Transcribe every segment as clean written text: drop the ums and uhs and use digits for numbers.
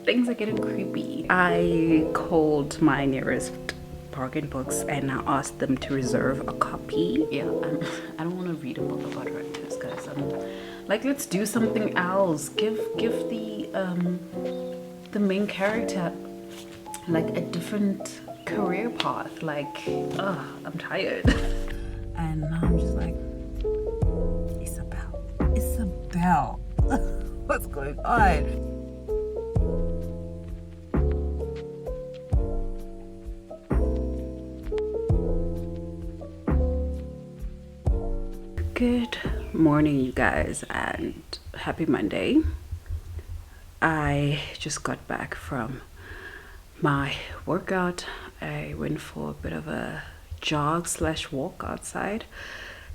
things are getting creepy. I called my nearest bargain books and I asked them to reserve a copy. Yeah, I don't want to read a book about writers, guys. Like, let's do something else. Give the main character like a different career path. Like, I'm tired. And I'm just like, Isabel, what's going on? Good morning, you guys, and happy Monday. I just got back from my workout. I went for a bit of a jog / walk outside.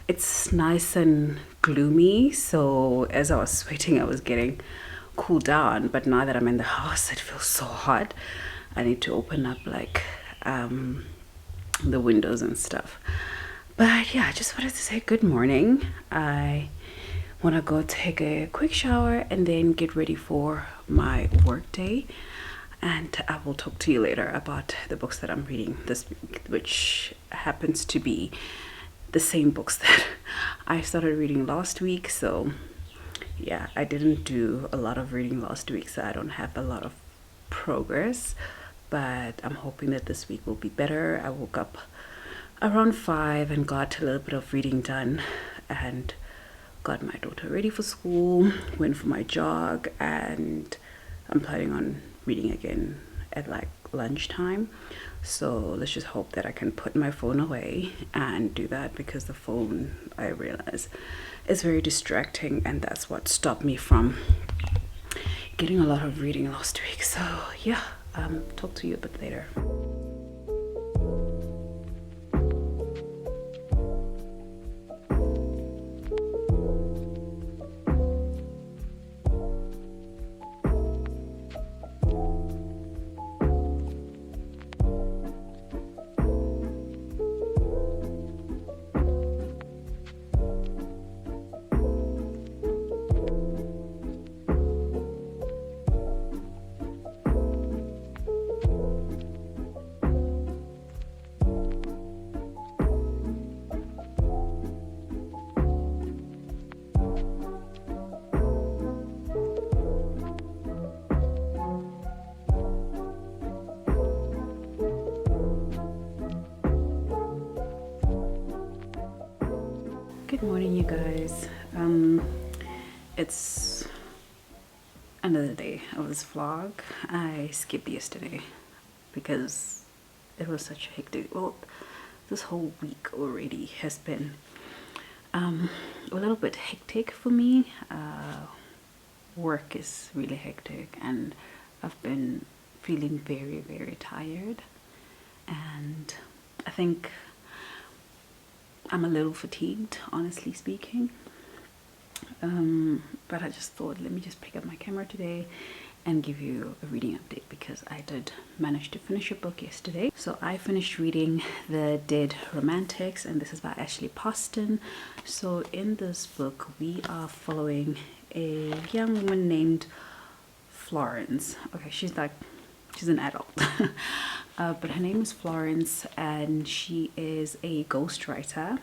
It's nice and gloomy, so as I was sweating, I was getting cooled down. But now that I'm in the house, it feels so hot. I need to open up like the windows and stuff. But yeah, I just wanted to say good morning. I want to go take a quick shower and then get ready for my work day. And I will talk to you later about the books that I'm reading this week, which happens to be the same books that I started reading last week. So yeah, I didn't do a lot of reading last week, so I don't have a lot of progress. But I'm hoping that this week will be better. I woke up around 5 and got a little bit of reading done and got my daughter ready for school, went for my jog, and I'm planning on reading again at like lunchtime. So let's just hope that I can put my phone away and do that, because the phone, I realize, is very distracting, and that's what stopped me from getting a lot of reading last week. So yeah, talk to you a bit later. Good morning, you guys. It's another day of this vlog. I skipped yesterday because it was such a hectic, well, this whole week already has been a little bit hectic for me. Work is really hectic and I've been feeling very, very tired, and I think I'm a little fatigued, honestly speaking. But I just thought, let me just pick up my camera today and give you a reading update, because I did manage to finish a book yesterday. So I finished reading The Dead Romantics, and this is by Ashley Poston. So in this book, we are following a young woman named Florence. Okay, she's an adult. But her name is Florence, and she is a ghostwriter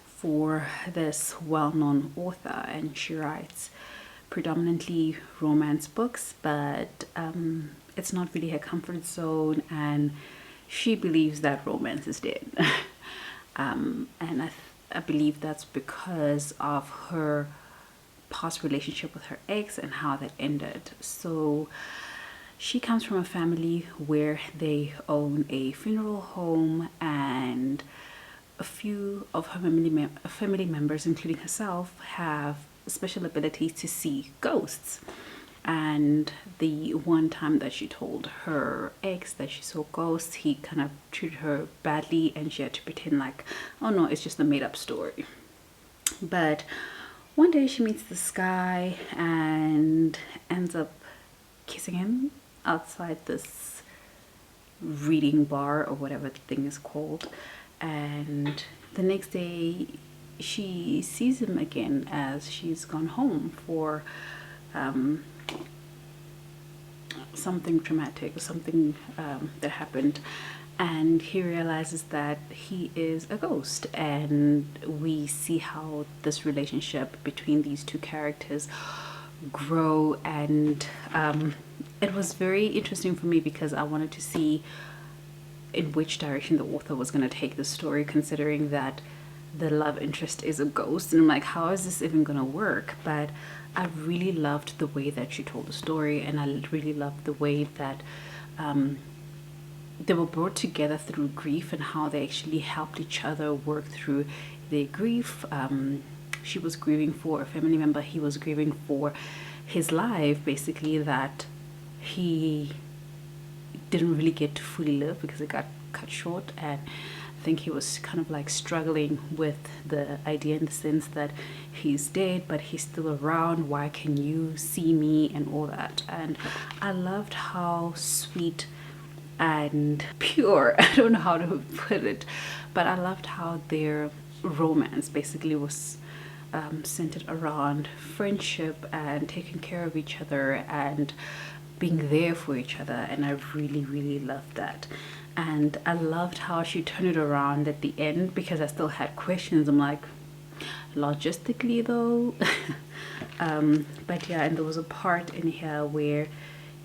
for this well-known author, and she writes predominantly romance books, but it's not really her comfort zone, and she believes that romance is dead. And I believe that's because of her past relationship with her ex and how that ended. So she comes from a family where they own a funeral home, and a few of her family members, including herself, have special abilities to see ghosts. And the one time that she told her ex that she saw ghosts, he kind of treated her badly, and she had to pretend like, oh no, it's just a made-up story. But one day she meets this guy and ends up kissing him outside this reading bar or whatever the thing is called. And the next day she sees him again as she's gone home for something traumatic or something that happened, and he realizes that he is a ghost, and we see how this relationship between these two characters grow. And it was very interesting for me because I wanted to see in which direction the author was going to take the story, considering that the love interest is a ghost, and I'm like, how is this even going to work? But I really loved the way that she told the story, and I really loved the way that they were brought together through grief and how they actually helped each other work through their grief. She was grieving for a family member, he was grieving for his life, basically, that he didn't really get to fully live because it got cut short. And I think he was kind of like struggling with the idea, in the sense that he's dead but he's still around, why can you see me, and all that. And I loved how sweet and pure, I don't know how to put it, but I loved how their romance basically was centered around friendship and taking care of each other and being there for each other. And I really loved that. And I loved how she turned it around at the end, because I still had questions. I'm like, logistically though. But yeah, and there was a part in here where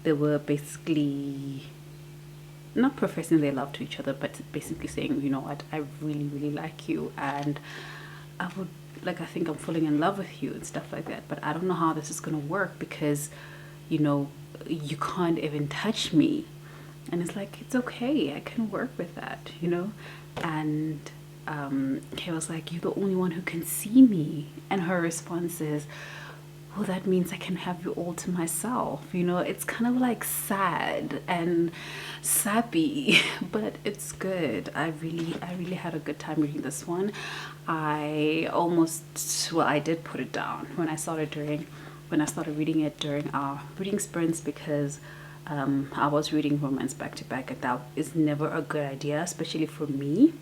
they were basically not professing their love to each other, but basically saying, you know what, I really like you, and I would like, I think I'm falling in love with you and stuff like that, but I don't know how this is gonna work because, you know, you can't even touch me. And it's like, it's okay, I can work with that, you know. And he was like, you're the only one who can see me. And her response is, well, that means I can have you all to myself, you know. It's kind of like sad and sappy, but it's good. I really had a good time reading this one. I did put it down when I started reading it during our reading sprints, because I was reading romance back to back, and that is never a good idea, especially for me,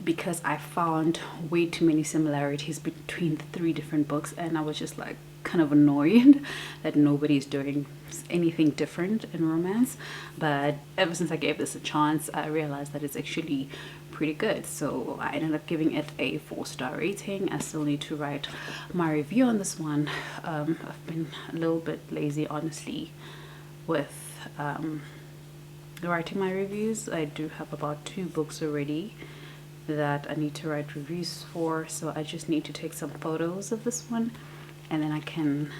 because I found way too many similarities between the 3 different books, and I was just like kind of annoyed that nobody's doing anything different in romance. But ever since I gave this a chance, I realized that it's actually pretty good, so I ended up giving it a 4-star rating. I still need to write my review on this one. I've been a little bit lazy, honestly, with writing my reviews. I do have about 2 books already that I need to write reviews for, so I just need to take some photos of this one, and then I can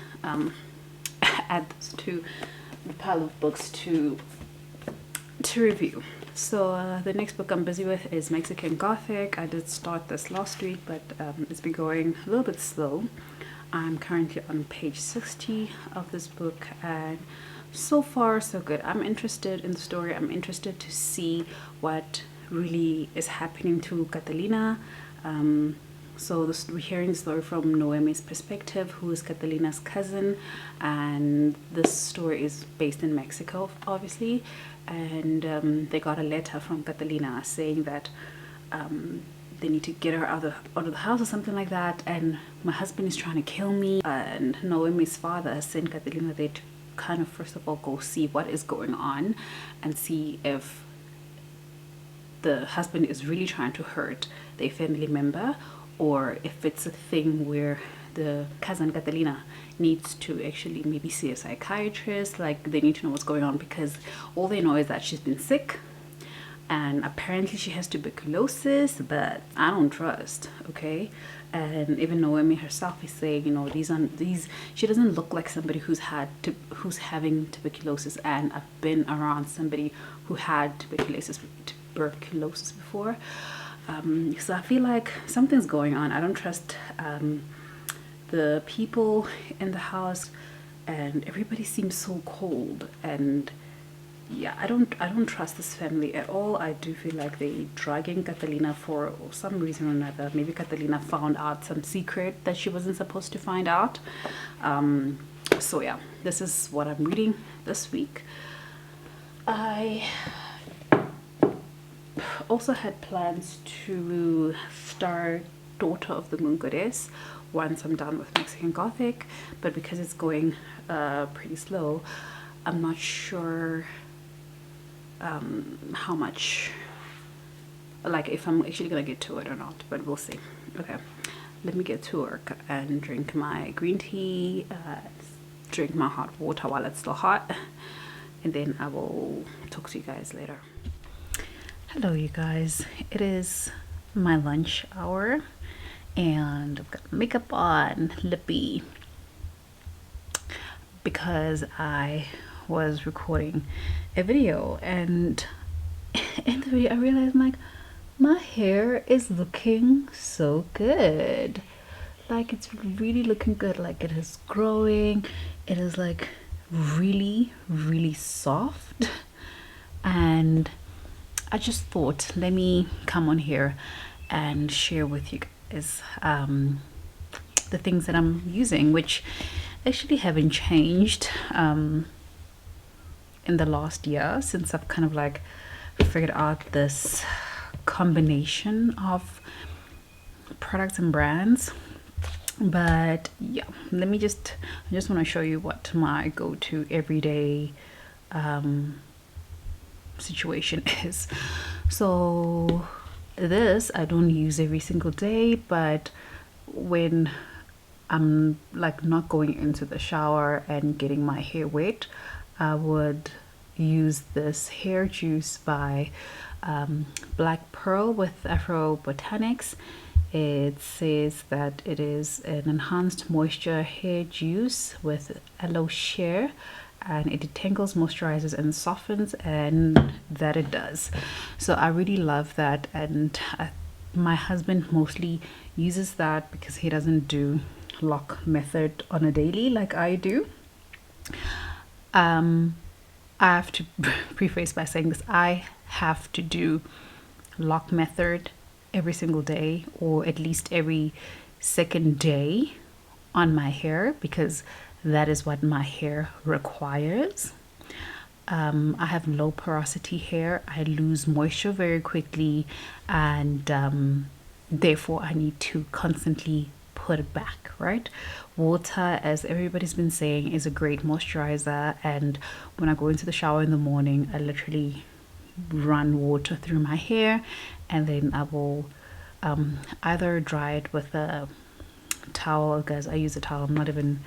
add this to the pile of books to review. So the next book I'm busy with is Mexican Gothic. I did start this last week, but it's been going a little bit slow. I'm currently on page 60 of this book, and so far so good. I'm interested in the story. I'm interested to see what really is happening to Catalina. So we're hearing the story from Noemi's perspective, who is Catalina's cousin, and this story is based in Mexico, obviously. And they got a letter from Catalina saying that they need to get her out of the house or something like that, and my husband is trying to kill me. And Noemi's father sent Catalina there to kind of first of all go see what is going on and see if the husband is really trying to hurt their family member, or if it's a thing where the cousin Catalina needs to actually maybe see a psychiatrist. Like, they need to know what's going on, because all they know is that she's been sick and apparently she has tuberculosis, but I don't trust, okay? And even Noemi herself is saying, you know, she doesn't look like somebody who's having tuberculosis, and I've been around somebody who had tuberculosis before. So I feel like something's going on. I don't trust the people in the house, and everybody seems so cold. And yeah, I don't trust this family at all. I do feel like they're dragging Catalina for some reason or another. Maybe Catalina found out some secret that she wasn't supposed to find out. So yeah, this is what I'm reading this week. I also had plans to start Daughter of the Moon Goddess once I'm done with Mexican Gothic, but because it's going pretty slow, I'm not sure how much, like if I'm actually gonna get to it or not, but we'll see. Okay, let me get to work and drink my green tea, drink my hot water while it's still hot, and then I will talk to you guys later. Hello you guys, it is my lunch hour and I've got makeup on, lippy, because I was recording a video, and in the video I realized, like, my hair is looking so good. Like, it's really looking good. Like, it is growing, it is like really soft, and I just thought, let me come on here and share with you guys the things that I'm using, which actually haven't changed in the last year, since I've kind of like figured out this combination of products and brands. But yeah, I just want to show you what my go-to everyday situation is. So this I don't use every single day, but when I'm like not going into the shower and getting my hair wet, I would use this hair juice by Black Pearl with Afro Botanics. It says that it is an enhanced moisture hair juice with SkillShare, and it detangles, moisturizes and softens, and that it does. So I really love that, and my husband mostly uses that because he doesn't do lock method on a daily like I do. I have to preface by saying this: I have to do lock method every single day, or at least every second day on my hair, because that is what my hair requires. I have low porosity hair. I lose moisture very quickly, and therefore I need to constantly put it back, right? Water, as everybody's been saying, is a great moisturizer, and when I go into the shower in the morning, I literally run water through my hair, and then I will either dry it with a towel, because I use a towel. I'm not even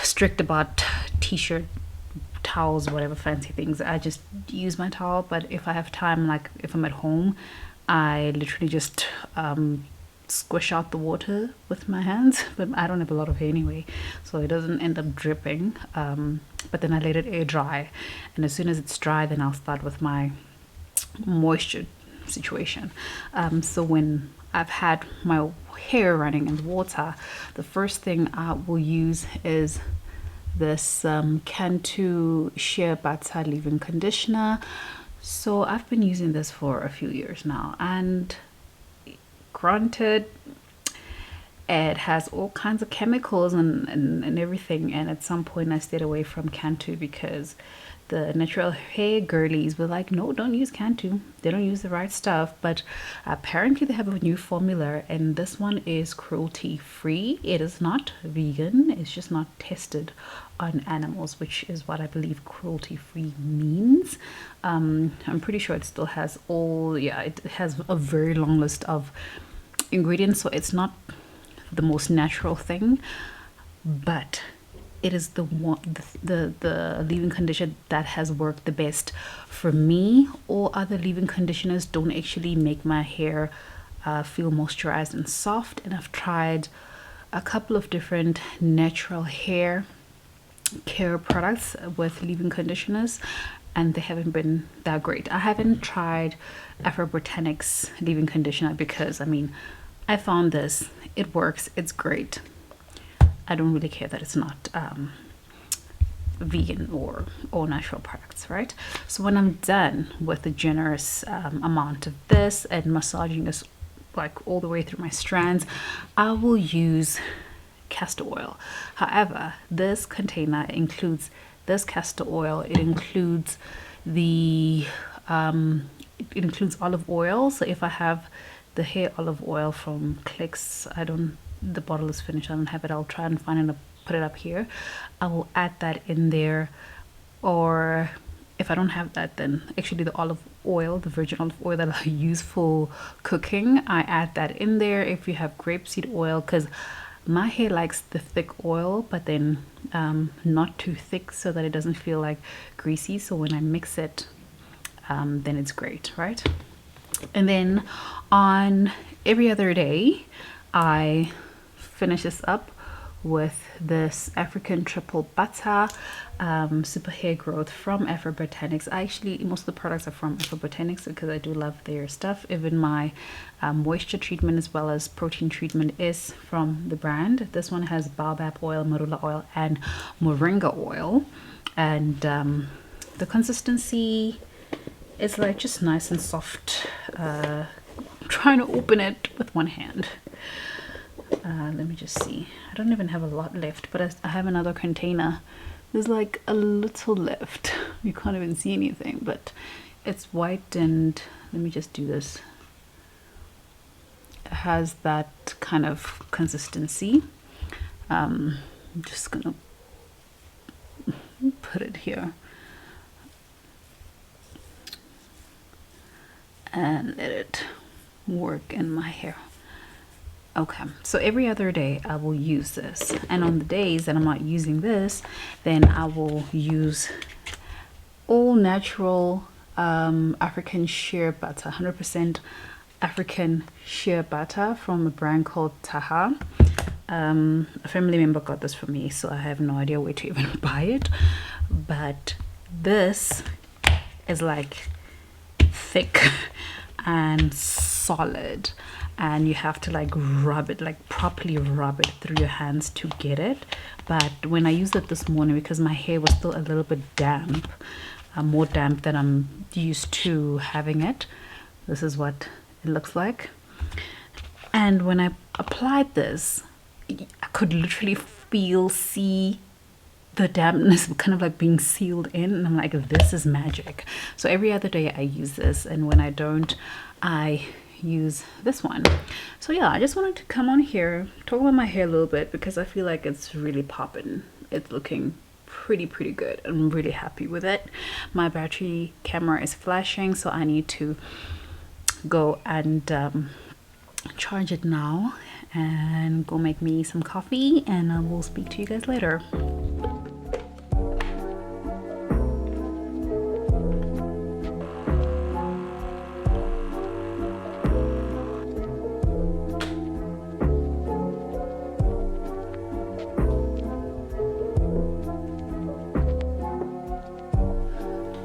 strict about t-shirt towels, whatever fancy things. I just use my towel. But if I have time, like if I'm at home, I literally just squish out the water with my hands. But I don't have a lot of hair anyway, so it doesn't end up dripping. But then I let it air dry, and as soon as it's dry, then I'll start with my moisture situation. So when I've had my hair running in the water, the first thing I will use is this Cantu Shea Butter leave-in conditioner. So I've been using this for a few years now, and granted, it has all kinds of chemicals and everything, and at some point I stayed away from Cantu because the natural hair girlies were like, no, don't use Cantu, they don't use the right stuff. But apparently they have a new formula, and this one is cruelty free. It is not vegan, it's just not tested on animals, which is what I believe cruelty free means. I'm pretty sure it still has it has a very long list of ingredients, so it's not the most natural thing, but it is the leave-in conditioner that has worked the best for me. All other leave-in conditioners don't actually make my hair feel moisturized and soft, and I've tried a couple of different natural hair care products with leave-in conditioners, and they haven't been that great. I haven't tried Afro Botanics leave-in conditioner because, I mean, I found this, it works, it's great. I don't really care that it's not vegan or natural products, right? So when I'm done with a generous amount of this and massaging this like all the way through my strands, I will use castor oil. However, this container includes this castor oil. It includes it includes olive oil. So if I have the hair olive oil from Clicks, the bottle is finished, I don't have it, I'll try and find a put it up here, I will add that in there. Or if I don't have that, then actually the olive oil, the virgin olive oil that I use for cooking, I add that in there. If you have grapeseed oil, because my hair likes the thick oil, but then not too thick so that it doesn't feel like greasy. So when I mix it, then it's great, right? And then on every other day, I finish this up with this African triple butter super hair growth from Afro Botanics. Most of the products are from Afro Botanics because I do love their stuff. Even my moisture treatment as well as protein treatment is from the brand. This one has baobab oil, marula oil, and moringa oil, and the consistency is like just nice and soft. Trying to open it with one hand. Let me just see. I don't even have a lot left, but I have another container. There's like a little left. You can't even see anything, but it's white, and let me just do this. It has that kind of consistency. I'm just gonna put it here and let it work in my hair. Okay, so every other day I will use this, and on the days that I'm not using this, then I will use all natural African shea butter, 100% African shea butter from a brand called Taha. A family member got this for me, so I have no idea where to even buy it, but this is like thick and solid, and you have to like rub it, like properly rub it through your hands to get it. But when I used it this morning, because my hair was still a little bit damp, more damp than I'm used to having it, this is what it looks like. And when I applied this, I could literally see the dampness kind of like being sealed in, and I'm like, this is magic. So every other day I use this, and when I don't, I use this one. So yeah, I just wanted to come on here, talk about my hair a little bit, because I feel like it's really popping. It's looking pretty good. I'm really happy with it. My battery camera is flashing, so I need to go and charge it now and go make me some coffee, and I will speak to you guys later.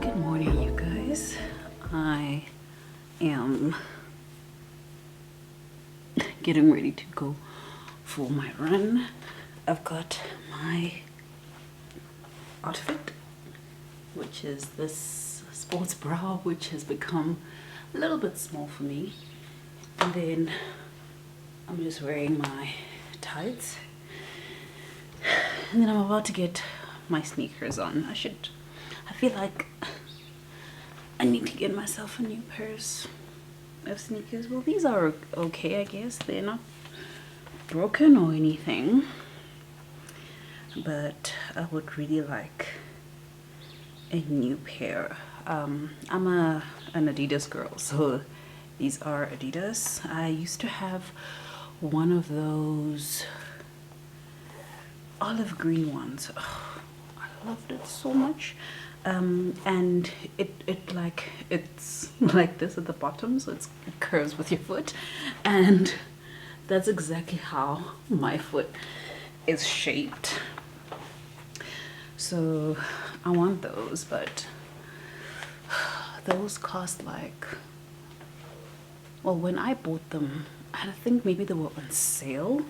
Good morning, you guys. I am getting ready to go for my run. I've got my outfit, which is this sports bra, which has become a little bit small for me, and then I'm just wearing my tights, and then I'm about to get my sneakers on. I feel like I need to get myself a new pair of sneakers. Well, these are okay, I guess. They're not broken or anything, but I would really like a new pair. I'm an Adidas girl, so these are Adidas. I used to have one of those olive green ones. Oh, I loved it so much. And it's like this at the bottom, so it curves with your foot, and that's exactly how my foot is shaped. So I want those, but those cost like, well, when I bought them, I think maybe they were on sale,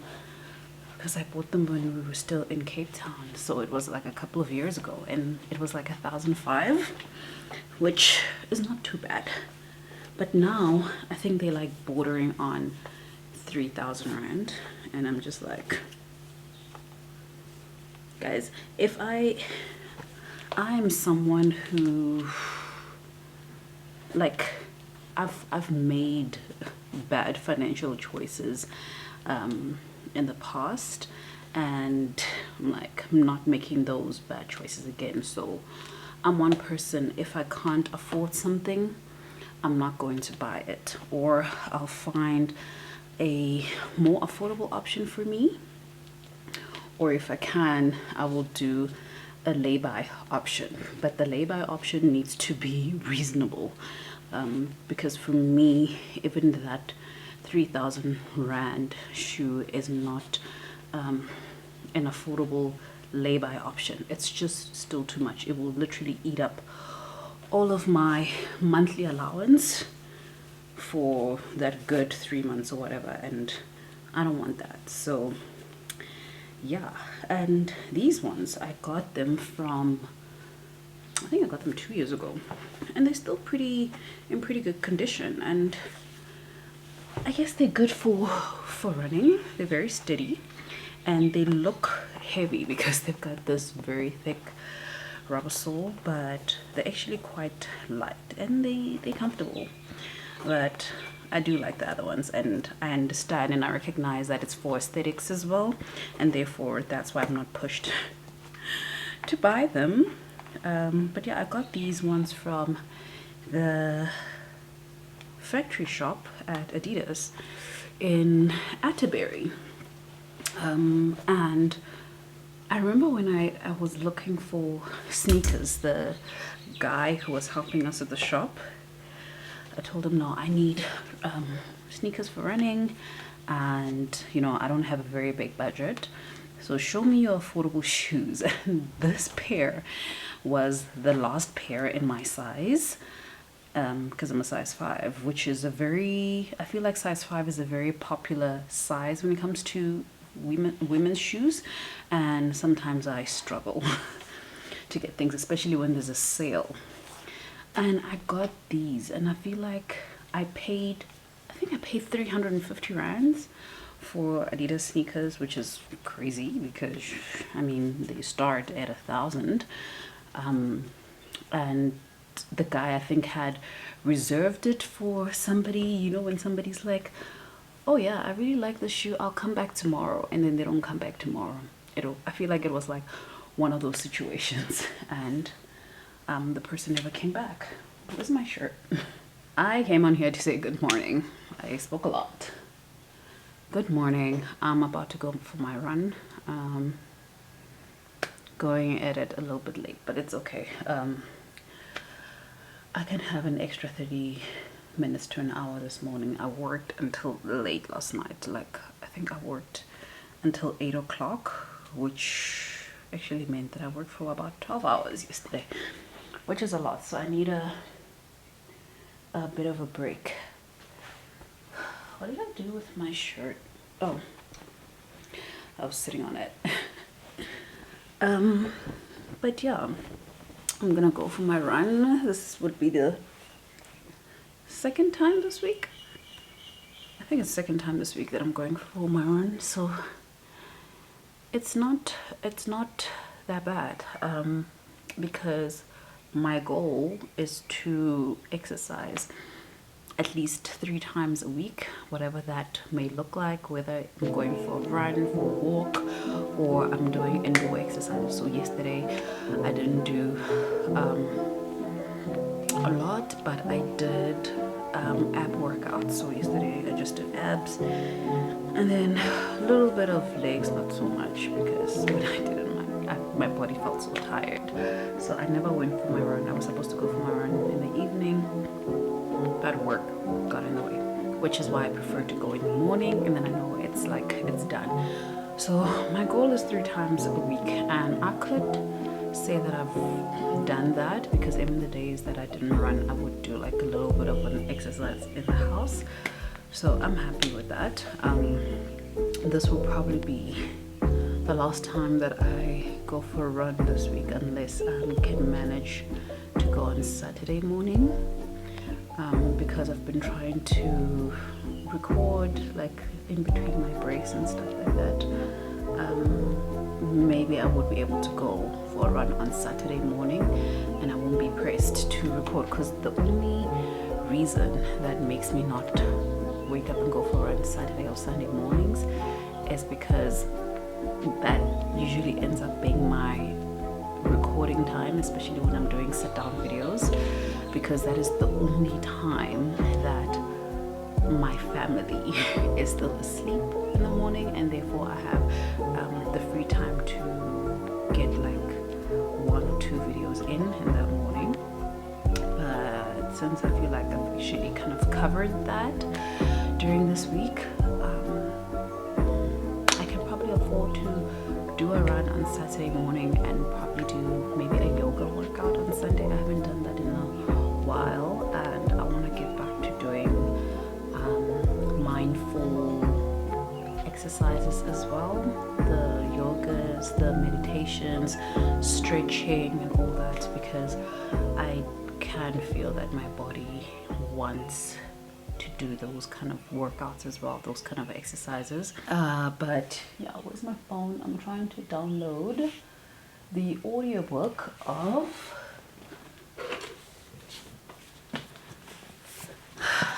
because I bought them when we were still in Cape Town, so it was like a couple of years ago, and it was like 1,500, which is not too bad. But now I think they're like bordering on 3,000 rand, and I'm just like, guys, if I'm someone who, like, I've made bad financial choices in the past, and I'm not making those bad choices again. So I'm one person, if I can't afford something, I'm not going to buy it, or I'll find a more affordable option for me, or if I can, I will do a lay-by option. But the lay-by option needs to be reasonable, because for me, even that 3,000 rand shoe is not an affordable lay-by option. It's just still too much. It will literally eat up all of my monthly allowance for that good 3 months or whatever, and I don't want that. So yeah, and these ones I got them from, I think I got them 2 years ago, and they're still in pretty good condition, and I guess they're good for running. They're very steady, and they look heavy because they've got this very thick rubber sole, but they're actually quite light, and they're comfortable. But I do like the other ones, and I understand and I recognize that it's for aesthetics as well, and therefore that's why I'm not pushed to buy them. But yeah, I got these ones from the factory shop at Adidas in Atterbury, and I remember when I was looking for sneakers, the guy who was helping us at the shop, I told him, no, I need sneakers for running, and I don't have a very big budget, so show me your affordable shoes. And this pair was the last pair in my size, because I'm a size 5, which is I feel like size 5 is a very popular size when it comes to women's shoes, and sometimes I struggle to get things, especially when there's a sale. And I got these, and I feel like I paid 350 rands for Adidas sneakers, which is crazy because they start at 1,000, and the guy I think had reserved it for somebody, when somebody's like, oh yeah, I really like this shoe, I'll come back tomorrow, and then they don't come back tomorrow. I feel like it was like one of those situations, and the person never came back. Where's my shirt? I came on here to say good morning. I spoke a lot. Good morning. I'm about to go for my run. Going at it a little bit late, but it's okay. I can have an extra 30 minutes to an hour this morning. I worked until late last night. I think I worked until 8 o'clock, which actually meant that I worked for about 12 hours yesterday, which is a lot. So I need a bit of a break. What did I do with my shirt? Oh, I was sitting on it. But yeah, I'm gonna go for my run. This would be the second time this week. I think it's the second time this week that I'm going for my run, so it's not that bad, because my goal is to exercise at least 3 times a week, whatever that may look like, whether I'm going for a run, for a walk, or I'm doing indoor exercises. So yesterday I didn't do a lot, but I did ab workouts. So yesterday I just did abs, and then a little bit of legs, not so much, because when I did it, my body felt so tired. So I never went for my run. I was supposed to go for my run in the evening, but work got in the way, which is why I prefer to go in the morning, and then I know it's done. So my goal is 3 times a week, and I could say that I've done that, because even the days that I didn't run, I would do like a little bit of an exercise in the house. So I'm happy with that. This will probably be the last time that I go for a run this week, unless I can manage to go on Saturday morning, because I've been trying to record like in between my breaks and stuff like that. Maybe I would be able to go for a run on Saturday morning, and I won't be pressed to record, because the only reason that makes me not wake up and go for a run Saturday or Sunday mornings is because that usually ends up being my recording time, especially when I'm doing sit down videos, because that is the only time that my family is still asleep in the morning, and therefore I have the free time to get like 1 or 2 videos in the morning. But since I feel like I've actually kind of covered that during this week, I can probably afford to do a run on Saturday morning and probably do maybe a yoga workout on Sunday. I haven't done that in a while, and I want to get back to doing mindful exercises as well, the yogas, the meditations, stretching and all that, because I can feel that my body wants to do those kind of workouts as well, those kind of exercises. But yeah, where's my phone? I'm trying to download the audiobook of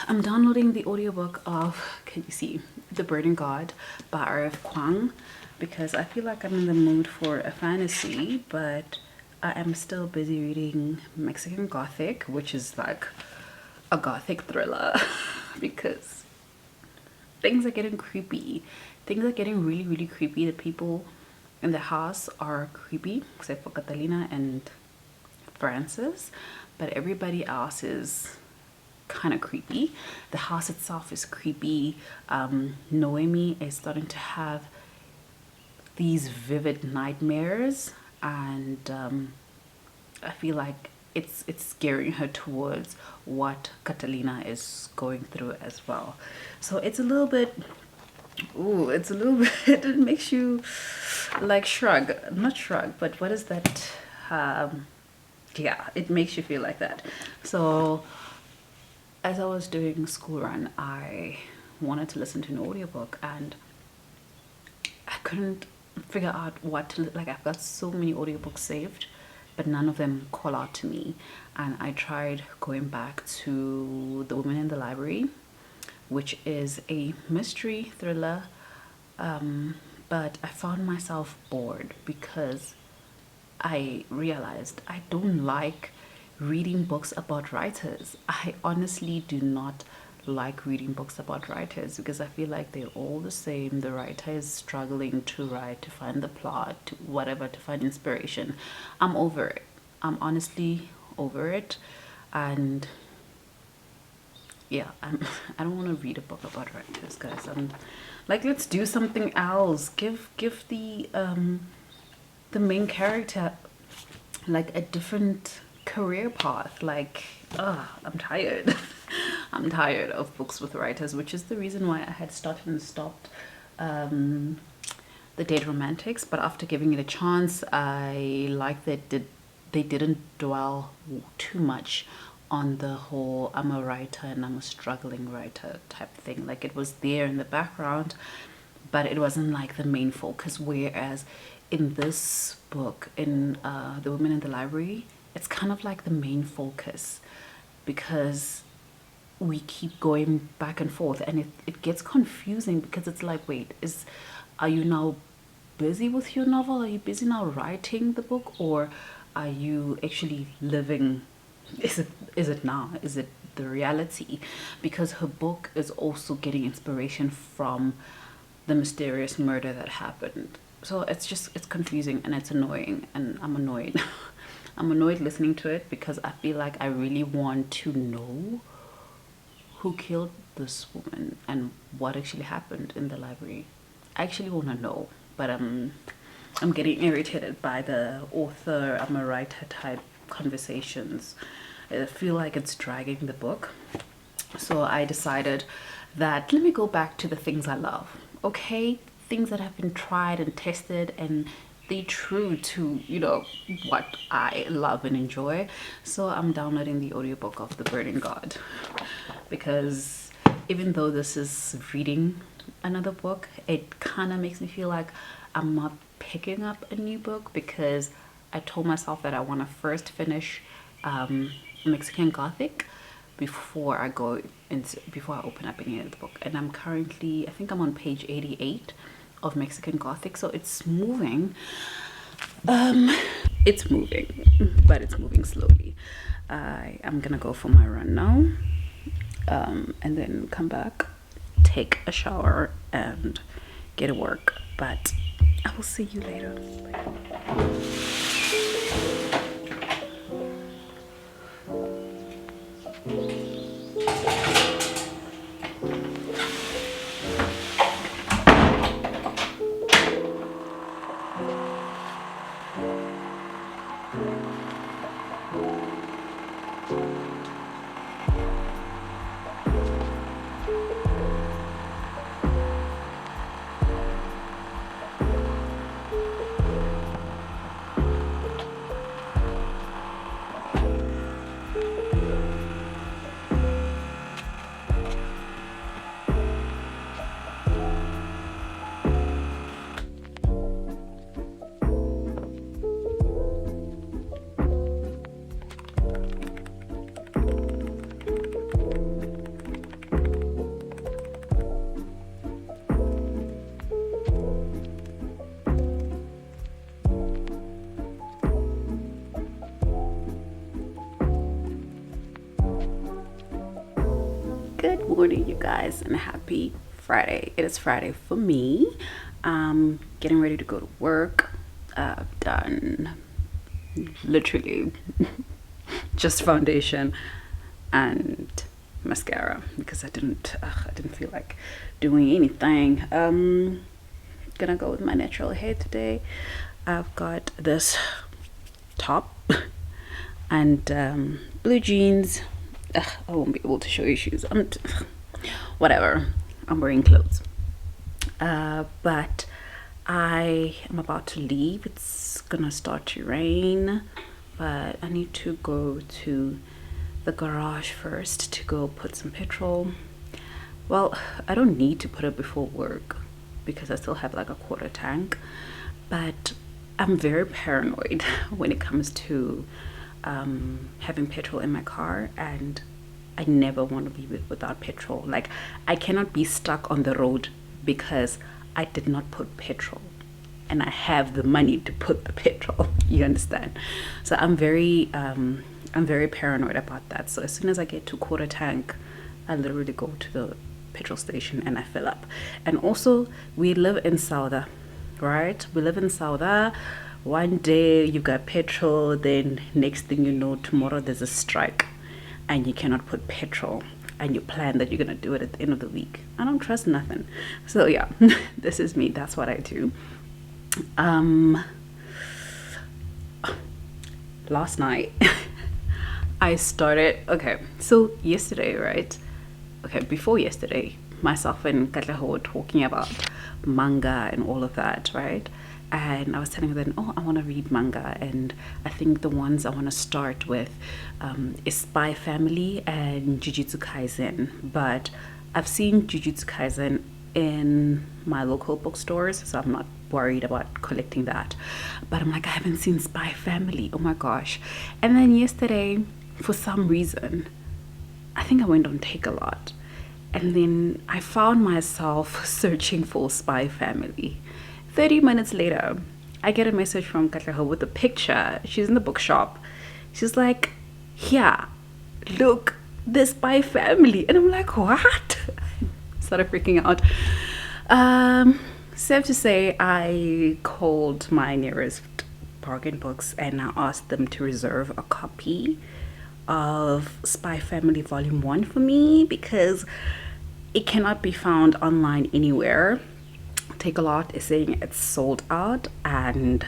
I'm downloading the audiobook of, can you see, The Burning God by R.F. Kuang, because I feel like I'm in the mood for a fantasy, but I am still busy reading Mexican Gothic, which is like a gothic thriller because things are getting creepy. Things are getting really, really creepy. The people in the house are creepy, except for Catalina and Francis, but everybody else is kind of creepy. The house itself is creepy. Noemi is starting to have these vivid nightmares, and I feel like it's scaring her towards what Catalina is going through as well. So it's a little bit, ooh, it's a little bit, it makes you like shrug, not shrug, but what is that? Yeah, it makes you feel like that. So as I was doing school run, I wanted to listen to an audiobook, and I couldn't figure out what to, like, I've got so many audiobooks saved, but none of them call out to me. And I tried going back to The Woman in the Library, which is a mystery thriller, but I found myself bored because I realized I don't like reading books about writers. I honestly do not like reading books about writers because I feel like they're all the same. The writer is struggling to write, to find the plot, to whatever, to find inspiration. I'm over it. I'm honestly over it. And yeah, I don't want to read a book about writers, guys. I'm like, let's do something else. Give the main character like a different career path. Like, I'm tired. I'm tired of books with writers, which is the reason why I had started and stopped The Dead Romantics. But after giving it a chance, I like that they didn't dwell too much on the whole I'm a writer and I'm a struggling writer type thing. Like, it was there in the background, but it wasn't like the main focus. Whereas in this book, in The Woman in the Library, it's kind of like the main focus, because we keep going back and forth, and it gets confusing because it's like, wait, are you now busy with your novel? Are you busy now writing the book, or are you actually living? Is it now? Is it the reality? Because her book is also getting inspiration from the mysterious murder that happened. So it's confusing and it's annoying, and I'm annoyed. I'm annoyed listening to it because I feel like I really want to know who killed this woman and what actually happened in the library. I actually want to know, but I'm getting irritated by the author, I'm a writer type conversations. I feel like it's dragging the book. So I decided that let me go back to the things I love. Okay, things that have been tried and tested and they true to, you know, what I love and enjoy. So I'm downloading the audiobook of The Burning God, because even though this is reading another book, it kind of makes me feel like I'm not picking up a new book, because I told myself that I want to first finish Mexican Gothic before I open up any other book. And I'm currently, I think I'm on page 88, of Mexican Gothic, so it's moving. It's moving, but it's moving slowly. I'm gonna go for my run now, and then come back, take a shower, and get to work. But I will see you later. Good morning, you guys, and happy Friday. It is Friday for me. Getting ready to go to work. I've done literally just foundation and mascara because I didn't feel like doing anything. Gonna go with my natural hair today. I've got this top and blue jeans. I won't be able to show you shoes. Whatever. I'm wearing clothes. But I am about to leave. It's gonna start to rain, but I need to go to the garage first to go put some petrol. Well, I don't need to put it before work because I still have like a quarter tank, but I'm very paranoid when it comes to having petrol in my car, and I never want to be without petrol. Like, I cannot be stuck on the road because I did not put petrol and I have the money to put the petrol. You understand? So I'm very paranoid about that. So as soon as I get to quarter tank, I literally go to the petrol station and I fill up. And also, we live in Sauda, right? We live in Sauda. One day you've got petrol, then next thing you know, tomorrow there's a strike and you cannot put petrol, and you plan that you're gonna do it at the end of the week. I don't trust nothing. So yeah, this is me. That's what I do. Last night I started, okay, so yesterday, right? Okay, before yesterday, myself and Katleho were talking about manga and all of that, right? And I was telling her then, I want to read manga, and I think the ones I want to start with is Spy Family and Jujutsu Kaisen. But I've seen Jujutsu Kaisen in my local bookstores, so I'm not worried about collecting that. But I'm like, I haven't seen Spy Family. Oh my gosh. And then yesterday, for some reason, I think I went on Takealot, and then I found myself searching for Spy Family. 30 minutes later, I get a message from Katleho with a picture. She's in the bookshop. She's like, yeah, look, this Spy Family. And I'm like, what? Started freaking out. Safe to say, I called my nearest bargain books and I asked them to reserve a copy of Spy Family Volume 1 for me because it cannot be found online anywhere. Takealot is saying it's sold out, and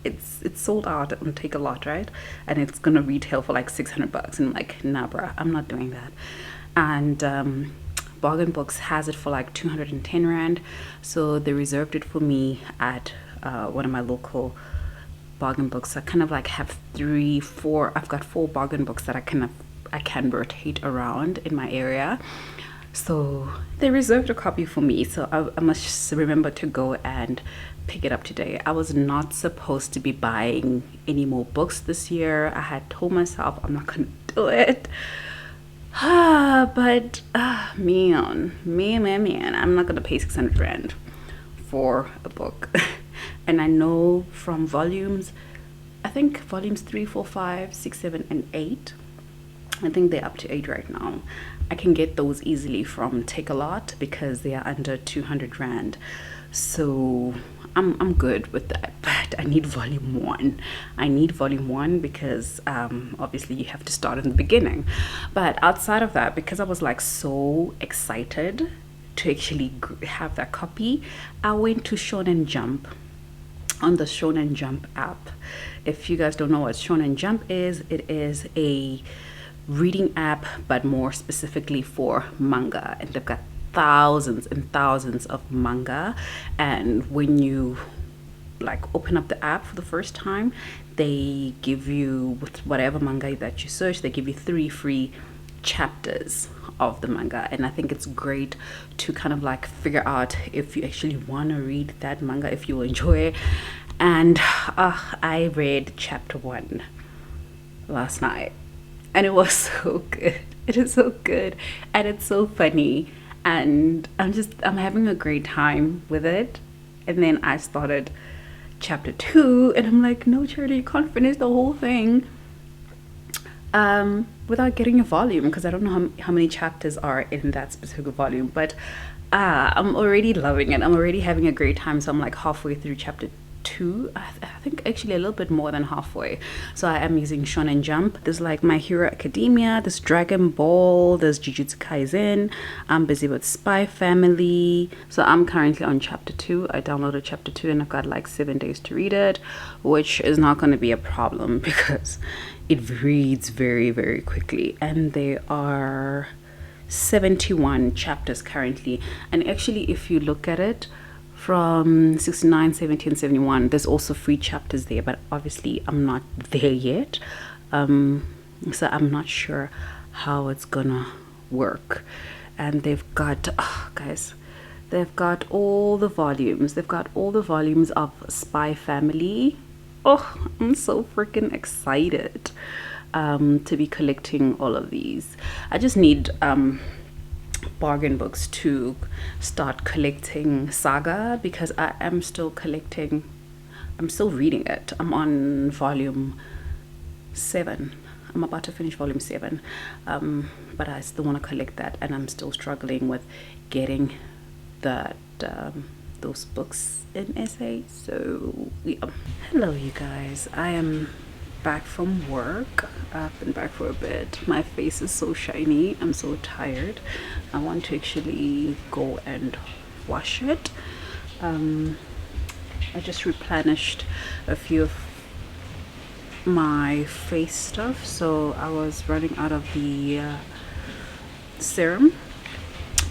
it's sold out on Takealot, right? And it's gonna retail for like $600, and I'm like, nah bruh, I'm not doing that. And Bargain Books has it for like 210 rand, so they reserved it for me at one of my local bargain books. I kind of like have I've got 4 bargain books that I can rotate around in my area. So they reserved a copy for me, so I must just remember to go and pick it up today. I was not supposed to be buying any more books this year. I had told myself I'm not gonna do it, But man, I'm not gonna pay 600 rand for a book. And I know from volumes, I think volumes 3, 4, 5, 6, 7, and 8, I think they're up to 8 right now. I can get those easily from Takealot because they are under 200 rand. So I'm good with that. But I need volume 1. I need volume 1 because obviously you have to start in the beginning. But outside of that, because I was like so excited to actually have that copy, I went to Shonen Jump on the Shonen Jump app. If you guys don't know what Shonen Jump is, it is a reading app, but more specifically for manga, and they've got thousands and thousands of manga. And when you like open up the app for the first time, they give you, with whatever manga that you search, they give you 3 free chapters of the manga. And I think it's great to kind of like figure out if you actually want to read that manga, if you will enjoy it. And I read chapter 1 last night, and it was so good. It is so good, and it's so funny, and I'm having a great time with it. And then I started chapter 2, and I'm like, no, Charity, you can't finish the whole thing without getting a volume, because I don't know how many chapters are in that specific volume. But I'm already loving it. I'm already having a great time. So I'm like halfway through chapter 2. I think actually a little bit more than halfway. So I am using Shonen Jump. There's like My Hero Academia, there's Dragon Ball, there's Jujutsu Kaisen. I'm busy with Spy Family. So I'm currently on chapter 2. I downloaded chapter 2 and I've got like 7 days to read it, which is not going to be a problem because it reads very, very quickly. And there are 71 chapters currently. And actually, if you look at it, from 69, 70, and 71, there's also free chapters there, but obviously I'm not there yet, so I'm not sure how it's gonna work. And they've got guys, they've got all the volumes. They've got all the volumes of Spy Family. I'm so freaking excited to be collecting all of these. I just need bargain books to start collecting Saga, because I am still collecting, I'm still reading it. I'm on volume 7. I'm about to finish volume 7, but I still want to collect that, and I'm still struggling with getting that those books in SA. So yeah. Hello you guys, I am back from work. I've been back for a bit. My face is so shiny. I'm so tired. I want to actually go and wash it. I just replenished a few of my face stuff, so I was running out of the serum,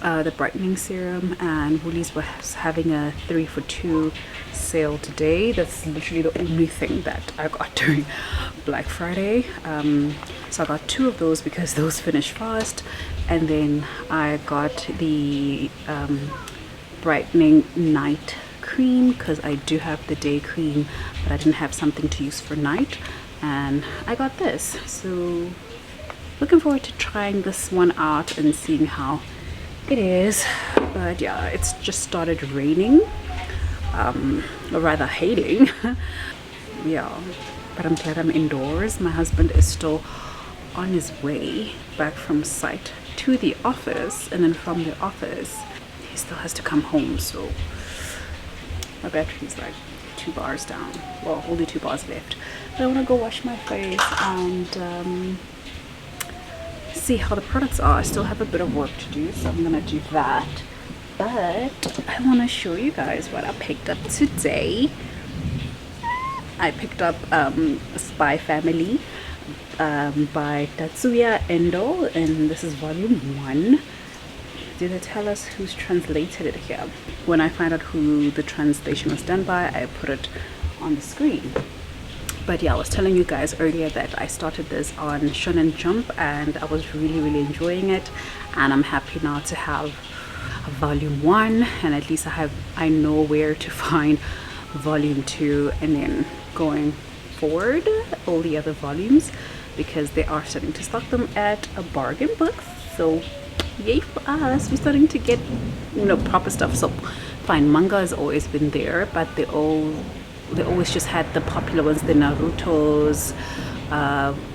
the brightening serum, and Woolies was having a 3 for 2 sale today. That's literally the only thing that I got during Black Friday. So I got 2 of those because those finish fast, and then I got the brightening night cream because I do have the day cream, but I didn't have something to use for night, and I got this. So looking forward to trying this one out and seeing how it is. But yeah, it's just started raining, or rather hailing. Yeah, but I'm glad I'm indoors. My husband is still on his way back from site to the office, and then from the office he still has to come home. So my battery's like 2 bars down, well, only 2 bars left. But I want to go wash my face and see how the products are. I still have a bit of work to do, so I'm gonna do that. But I want to show you guys what I picked up today. I picked up Spy Family by Tatsuya Endo, and this is volume 1. Did they tell us who's translated it here? When I find out who the translation was done by, I put it on the screen. But yeah, I was telling you guys earlier that I started this on Shonen Jump and I was really enjoying it, and I'm happy now to have a volume 1, and at least I know where to find volume 2, and then going forward all the other volumes, because they are starting to stock them at a bargain book. So yay for us, we're starting to get, you know, proper stuff. So fine, manga has always been there, but they always just had the popular ones, the Narutos,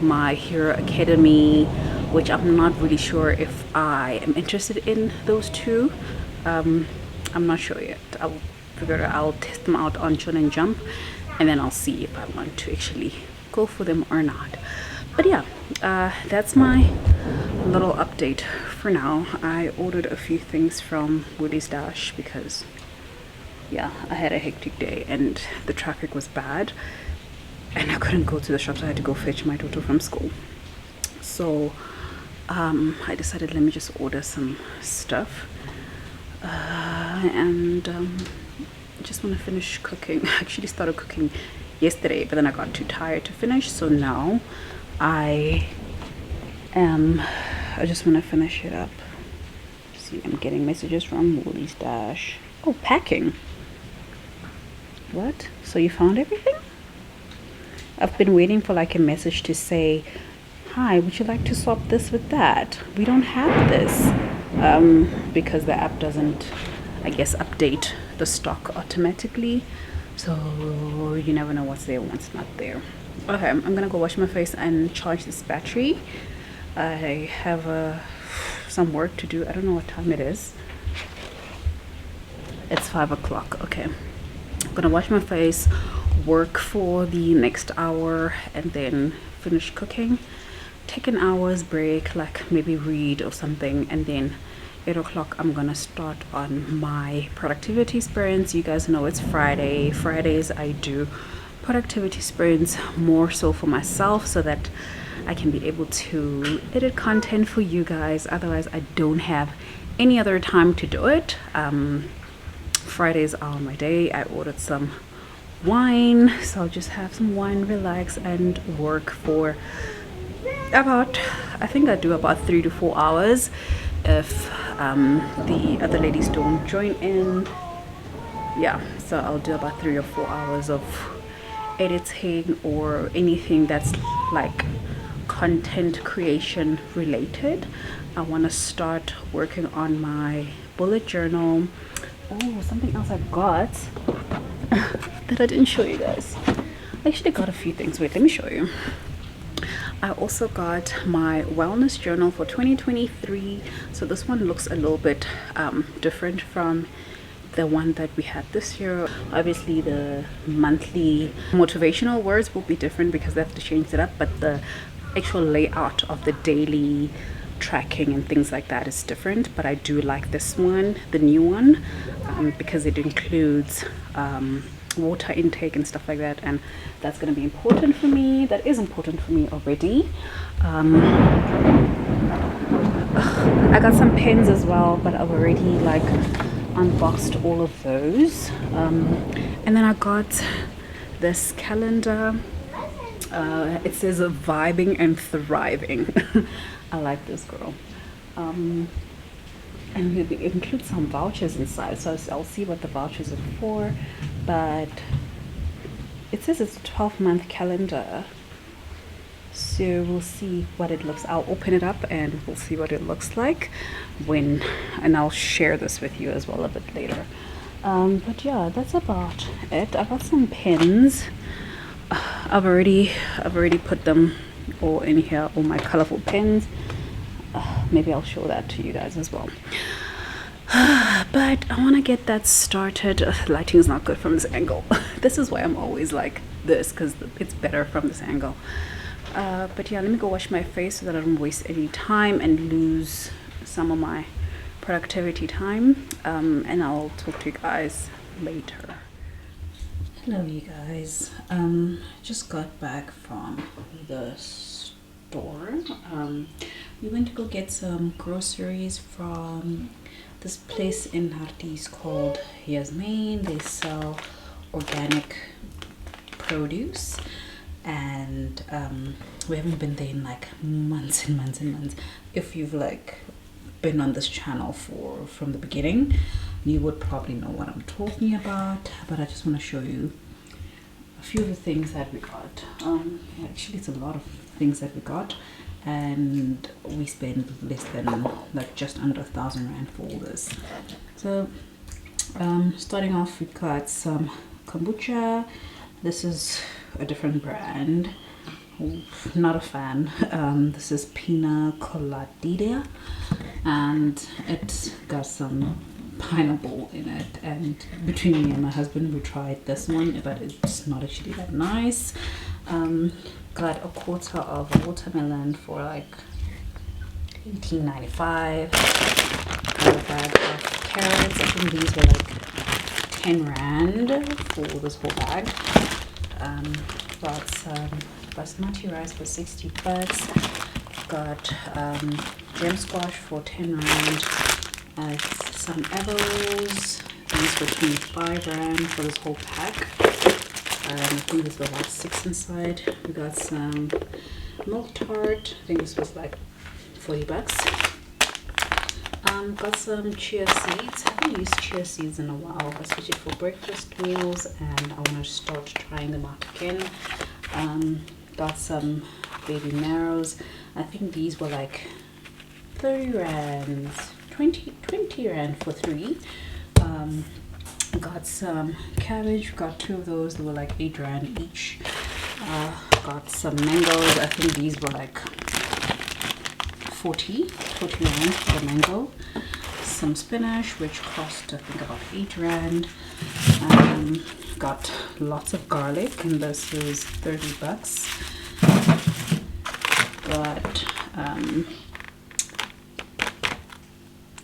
My Hero Academy, which I'm not really sure if I am interested in those two. I'm not sure yet. I'll figure it out. I'll test them out on Shonen Jump, and then I'll see if I want to actually go for them or not. But yeah, that's my little update for now. I ordered a few things from Woody's Dash because yeah, I had a hectic day and the traffic was bad and I couldn't go to the shop, so I had to go fetch my daughter from school. So I decided, let me just order some stuff, and I just want to finish cooking. I actually started cooking yesterday, but then I got too tired to finish, so now I just want to finish it up. See, I'm getting messages from Woolies Dash. Oh, packing. What? So you found everything? I've been waiting for like a message to say, hi, would you like to swap this with that? We don't have this, because the app doesn't, I guess, update the stock automatically, so you never know what's there and what's not there. Okay, I'm gonna go wash my face and charge this battery. I have some work to do. I don't know what time it is. It's 5 o'clock. Okay, I'm gonna wash my face, work for the next hour, and then finish cooking, take an hour's break, like maybe read or something, and then 8 o'clock I'm gonna start on my productivity sprints. You guys know it's Friday. Fridays I do productivity sprints more so for myself so that I can be able to edit content for you guys. Otherwise I don't have any other time to do it. Fridays are my day. I ordered some wine, so I'll just have some wine, relax, and work for about, I think I do about 3 to 4 hours if the other ladies don't join in. Yeah, so I'll do about 3 or 4 hours of editing or anything that's like content creation related. I want to start working on my bullet journal. Oh, something else I got that I didn't show you guys. I actually got a few things. Wait, let me show you. I also got my wellness journal for 2023. So this one looks a little bit different from the one that we had this year. Obviously the monthly motivational words will be different because they have to change it up, but the actual layout of the daily tracking and things like that is different. But I do like this one, the new one, because it includes water intake and stuff like that, and that's going to be important for me. That is important for me already. I got some pens as well, but I've already like unboxed all of those. And then I got this calendar. It says vibing and thriving. I like this, girl. And it includes some vouchers inside, so I'll see what the vouchers are for. But it says it's a 12-month calendar, so we'll see what it looks. I'll open it up and we'll see what it looks like and I'll share this with you as well a bit later. But yeah, that's about it. I got some pens. I've already put them all in here, all my colorful pens. Maybe I'll show that to you guys as well. But I want to get that started. Lighting is not good from this angle. This is why I'm always like this, because it's better from this angle. But yeah, let me go wash my face so that I don't waste any time and lose some of my productivity time. And I'll talk to you guys later. Hello you guys. Just got back from the store. We went to go get some groceries from this place in Hartis called Yasmin. They sell organic produce, and we haven't been there in like months and months and months. If you've like been on this channel from the beginning, you would probably know what I'm talking about, but I just want to show you a few of the things that we got. Actually, it's a lot of things that we got, and we spent less than like just under 1,000 rand for all this. So starting off, we got some kombucha. This is a different brand. Not a fan. This is Pina Colada, and it's got some pineapple in it, and between me and my husband we tried this one, but it's not actually that nice. Got a quarter of watermelon for like 18.95. Got a bag of carrots. I think these were like 10 rand for this whole bag. Got some basmati rice for 60 bucks. Got gem squash for 10 rand. Some apples. These were 25 rand for this whole pack. I think this was like 6 inside. We got some milk tart. I think this was like 40 bucks. Got some chia seeds. I haven't used chia seeds in a while, especially for breakfast meals, and I want to start trying them out again. Got some baby marrows. I think these were like 30 rand, 20 rand for 3. Got some cabbage. Got 2 of those. They were like 8 rand each. Got some mangoes. I think these were like 40 rand for the mango. Some spinach, which cost I think about 8 rand. Got lots of garlic, and this is 30 bucks. Got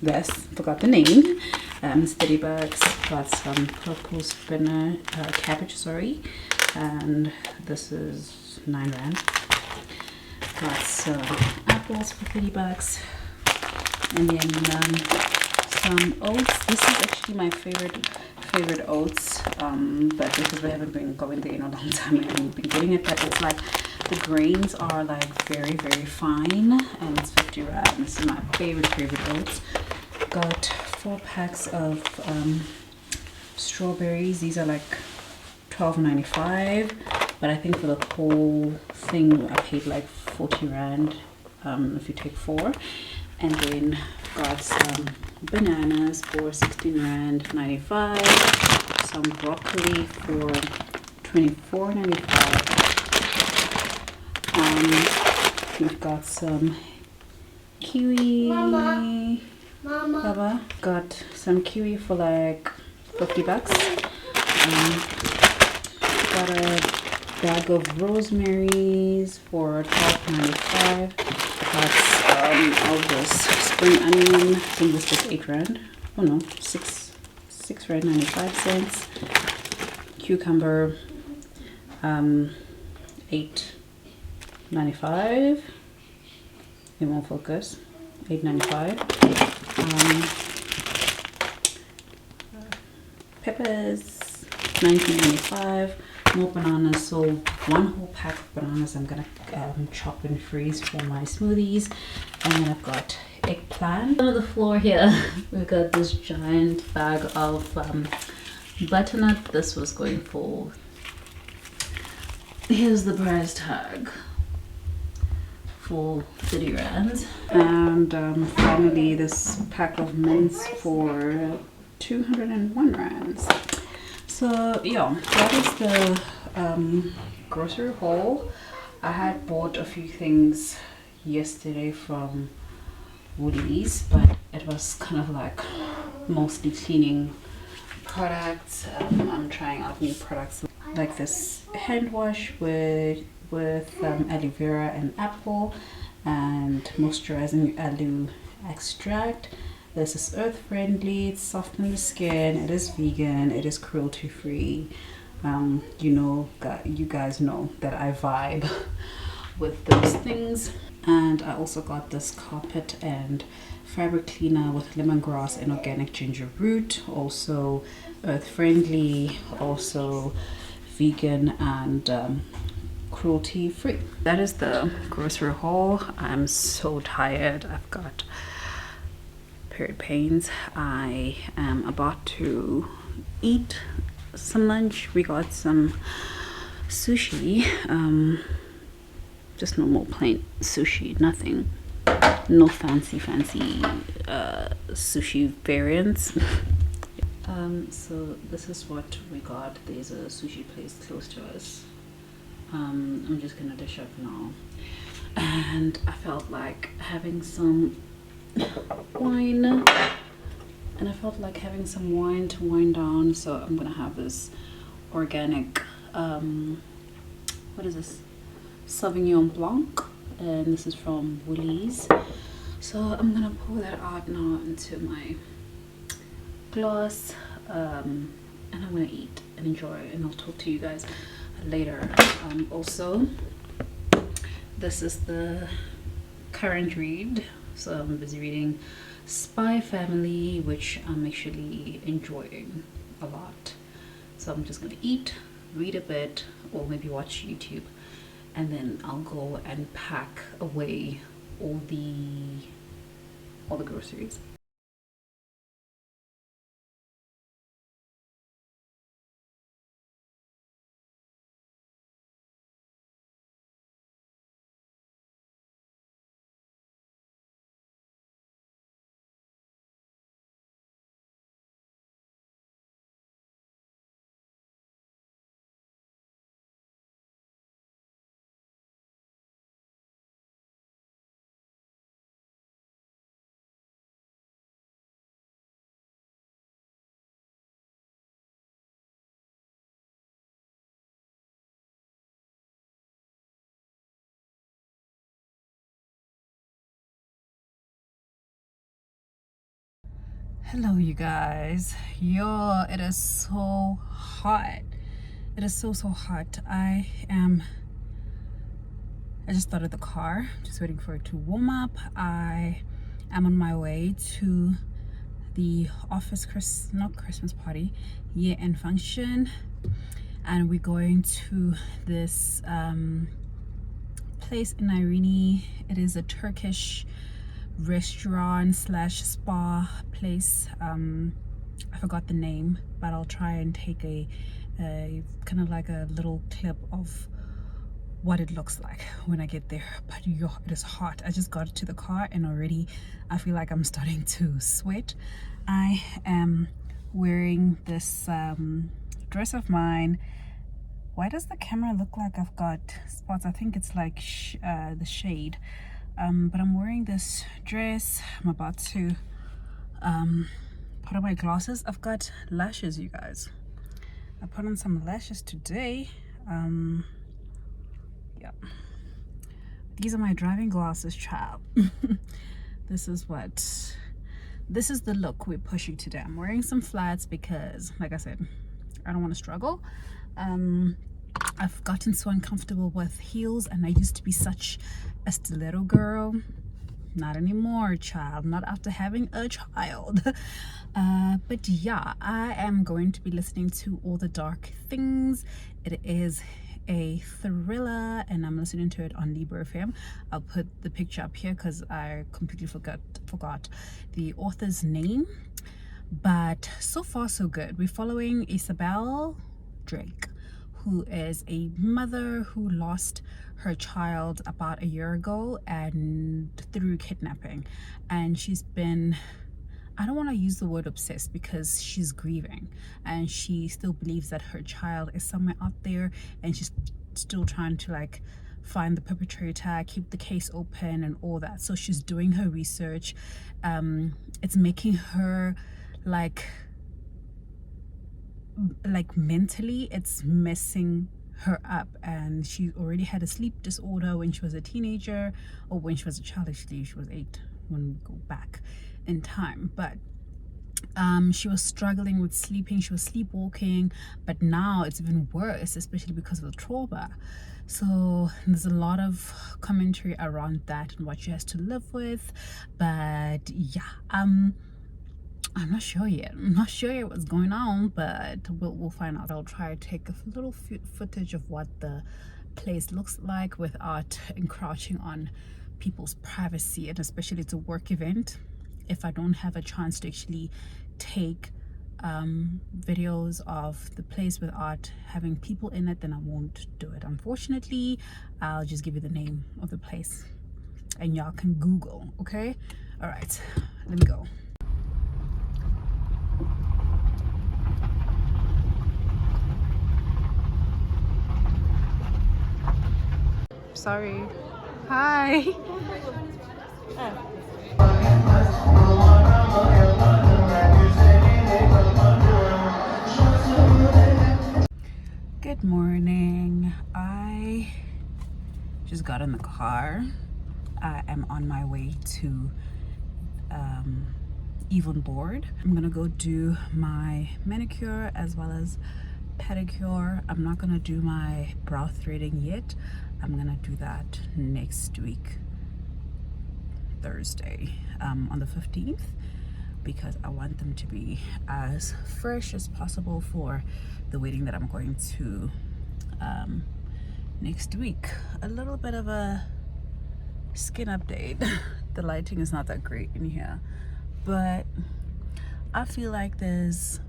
this, forgot the name. It's 30 bucks. Got some purple spinach, cabbage, sorry, and this is 9 rand. Got some apples for 30 bucks, and then some oats. This is actually my favorite oats, but because we haven't been going there in a long time, I haven't been getting it. But it's like the grains are like very fine, and it's 50 rand. This is my favorite oats. Got 4 packs of strawberries. These are like 12.95, but I think for the whole thing I paid like 40 rand if you take 4. And then got some bananas for 16 rand 95, some broccoli for 24.95. We've got some kiwi. Mama. Baba. Got some kiwi for like 50 bucks. Got a bag of rosemaries for 12.95. Got all this spring onion. I think this was 8 rand. Oh no, 6 rand 95 cents. Cucumber, 8.95. It won't focus. 8.95. Peppers, 19.95. More bananas. So 1 whole pack of bananas I'm gonna chop and freeze for my smoothies. And then I've got eggplant. On the floor here, we've got this giant bag of butternut. This was going for, here's the price tag, for 30 rands. And finally this pack of mints for 201 rands. So yeah, that is the grocery haul. I had bought a few things yesterday from Woolies, but it was kind of like mostly cleaning products. I'm trying out new products like this hand wash with aloe vera and apple, and moisturizing aloe extract. This is earth friendly, it's soft on the skin, it is vegan, it is cruelty free. You guys know that I vibe with those things. And I also got this carpet and fabric cleaner with lemongrass and organic ginger root, also earth friendly, also vegan and cruelty free. That is the grocery haul. I'm so tired. I've got period pains. I am about to eat some lunch. We got some sushi, just normal plain sushi, nothing, no fancy sushi variants. So this is what we got. There's a sushi place close to us. I'm just gonna dish up now, and I felt like having some wine, and I felt like having some wine to wind down, so I'm gonna have this organic what is this, Sauvignon Blanc, and this is from Woolies. So I'm gonna pour that out now into my glass, and I'm gonna eat and enjoy, and I'll talk to you guys later. Also, this is the current read, so I'm busy reading Spy Family, which I'm actually enjoying a lot. So I'm just gonna eat, read a bit, or maybe watch YouTube, and then I'll go and pack away all the groceries. Hello, you guys. Yo, it is so hot. It is so hot. I just started the car, just waiting for it to warm up. I am on my way to the office not Christmas party, year-end function, and we're going to this place in Irene. It is a Turkish restaurant slash spa place. I forgot the name, but I'll try and take a kind of like a little clip of what it looks like when I get there. But yo, it is hot. I just got to the car and already I feel like I'm starting to sweat. I am wearing this dress of mine. Why does the camera look like I've got spots? I think it's like the shade. But I'm wearing this dress. I'm about to put on my glasses. I've got lashes, you guys. I put on some lashes today. Yeah, these are my driving glasses, child. This is the look we're pushing today. I'm wearing some flats because, like I said, I don't want to struggle. I've gotten so uncomfortable with heels, and I used to be such a stiletto girl. Not anymore, child. Not after having a child. But yeah, I am going to be listening to All the Dark Things. It is a thriller, and I'm listening to it on Libra FM. I'll put the picture up here because I completely forgot the author's name. But so far so good. We're following Isabel Drake, who is a mother who lost her child about a year ago and through kidnapping, and she's been, I don't want to use the word obsessed, because she's grieving and she still believes that her child is somewhere out there, and she's still trying to like find the perpetrator, keep the case open and all that. So she's doing her research. It's making her like mentally, it's messing her up, and she already had a sleep disorder when she was a teenager, or when she was a child. Actually, she was 8 when we go back in time. But she was struggling with sleeping. She was sleepwalking, but now it's even worse, especially because of the trauma. So there's a lot of commentary around that and what she has to live with. But yeah, I'm not sure yet. I'm not sure yet what's going on, but we'll find out. I'll try to take a little footage of what the place looks like without encroaching on people's privacy, and especially it's a work event. If I don't have a chance to actually take videos of the place without having people in it, then I won't do it. Unfortunately, I'll just give you the name of the place and y'all can Google. Okay, all right, let me go. Sorry. Hi. Good morning. I just got in the car. I am on my way to Even Board. I'm gonna go do my manicure as well as pedicure. I'm not gonna do my brow threading yet. I'm gonna do that next week, Thursday, on the 15th, because I want them to be as fresh as possible for the wedding that I'm going to next week. A little bit of a skin update. The lighting is not that great in here, but I feel like there's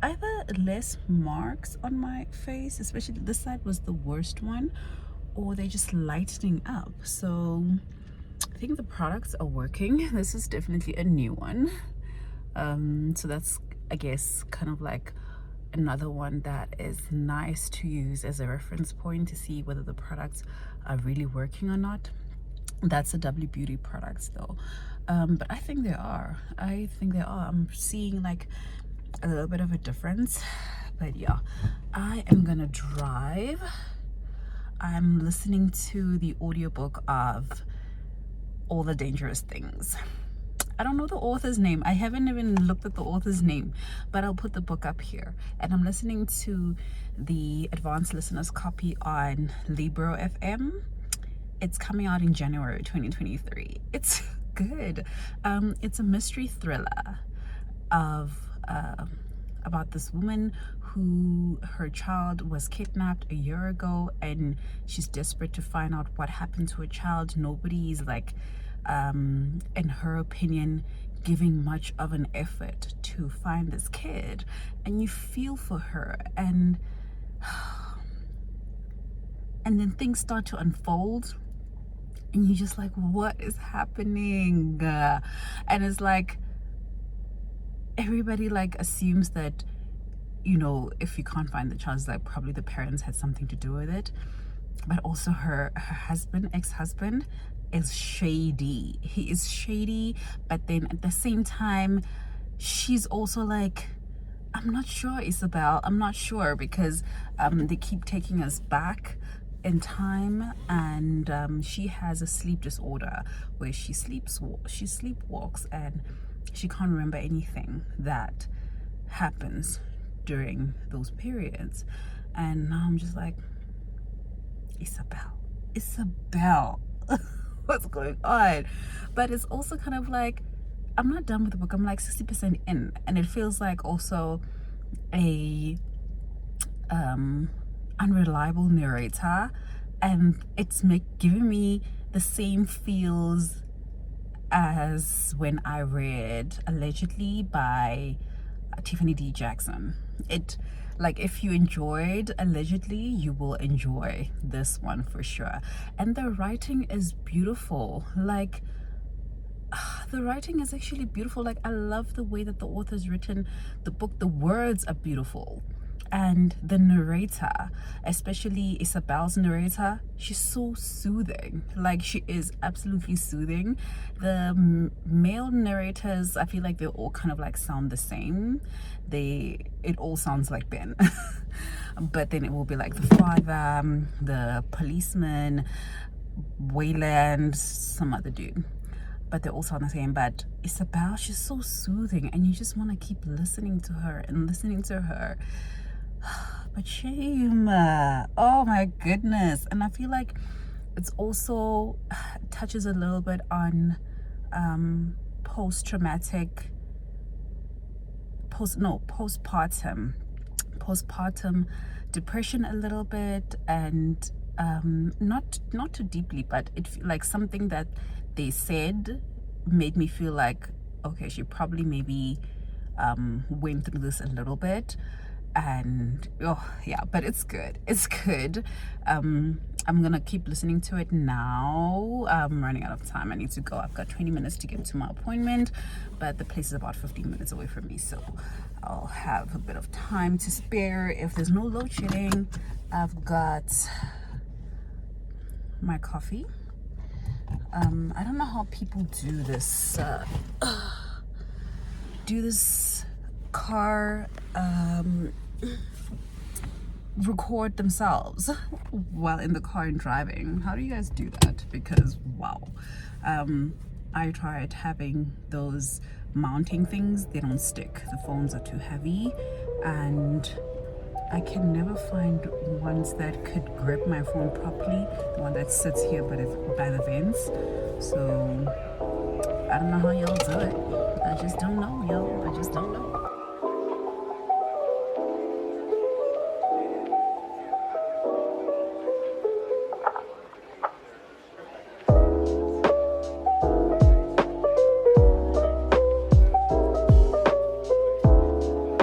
either less marks on my face, especially this side was the worst one, or they're just lightening up. So I think the products are working. This is definitely a new one, so that's, I guess, kind of like another one that is nice to use as a reference point to see whether the products are really working or not. That's a W Beauty products though, but I think they are. I'm seeing like a little bit of a difference. But yeah, I am gonna drive. I'm listening to the audiobook of All the Dangerous Things. I don't know the author's name. I haven't even looked at the author's name, but I'll put the book up here. And I'm listening to the advanced listeners copy on Libro FM. It's coming out in January 2023. It's good. It's a mystery thriller of about this woman who, her child was kidnapped a year ago, and she's desperate to find out what happened to her child. Nobody's like, in her opinion, giving much of an effort to find this kid, and you feel for her, and then things start to unfold, and you're just like, what is happening? And it's like everybody like assumes that, you know, if you can't find the child, it's like probably the parents had something to do with it. But also her husband, ex-husband, is shady. He is shady, but then at the same time, she's also like, I'm not sure, Isabel. I'm not sure, because they keep taking us back in time, and she has a sleep disorder where she sleepwalks, and she can't remember anything that happens during those periods. And now I'm just like, Isabel, what's going on? But it's also kind of like, I'm not done with the book. I'm like 60% in, and it feels like also a unreliable narrator, and it's giving me the same feels as when I read Allegedly by Tiffany D. Jackson. It, like, if you enjoyed Allegedly, you will enjoy this one for sure. And the writing is beautiful. Like, the writing is actually beautiful. Like, I love the way that the author's written the book. The words are beautiful, and the narrator, especially Isabel's narrator, she's so soothing. Like, she is absolutely soothing. The male narrators, I feel like they all kind of like sound the same. It all sounds like Ben. But then it will be like the father, the policeman, Wayland, some other dude, but they all sound the same. But Isabel, she's so soothing, and you just want to keep listening to her and listening to her. But shame, oh my goodness. And I feel like it's also touches a little bit on postpartum depression a little bit, and not too deeply, but it like something that they said made me feel like, okay, she probably maybe went through this a little bit, and oh yeah, but it's good. It's good. I'm gonna keep listening to it now. I'm running out of time. I need to go. I've got 20 minutes to get to my appointment, but the place is about 15 minutes away from me, so I'll have a bit of time to spare if there's no load shedding. I've got my coffee. I don't know how people do this car record themselves while in the car and driving. How do you guys do that? Because wow, I tried having those mounting things. They don't stick. The phones are too heavy, and I can never find ones that could grip my phone properly. The one that sits here but it's by the vents. So I don't know how y'all do it. I just don't know, y'all. I just don't know.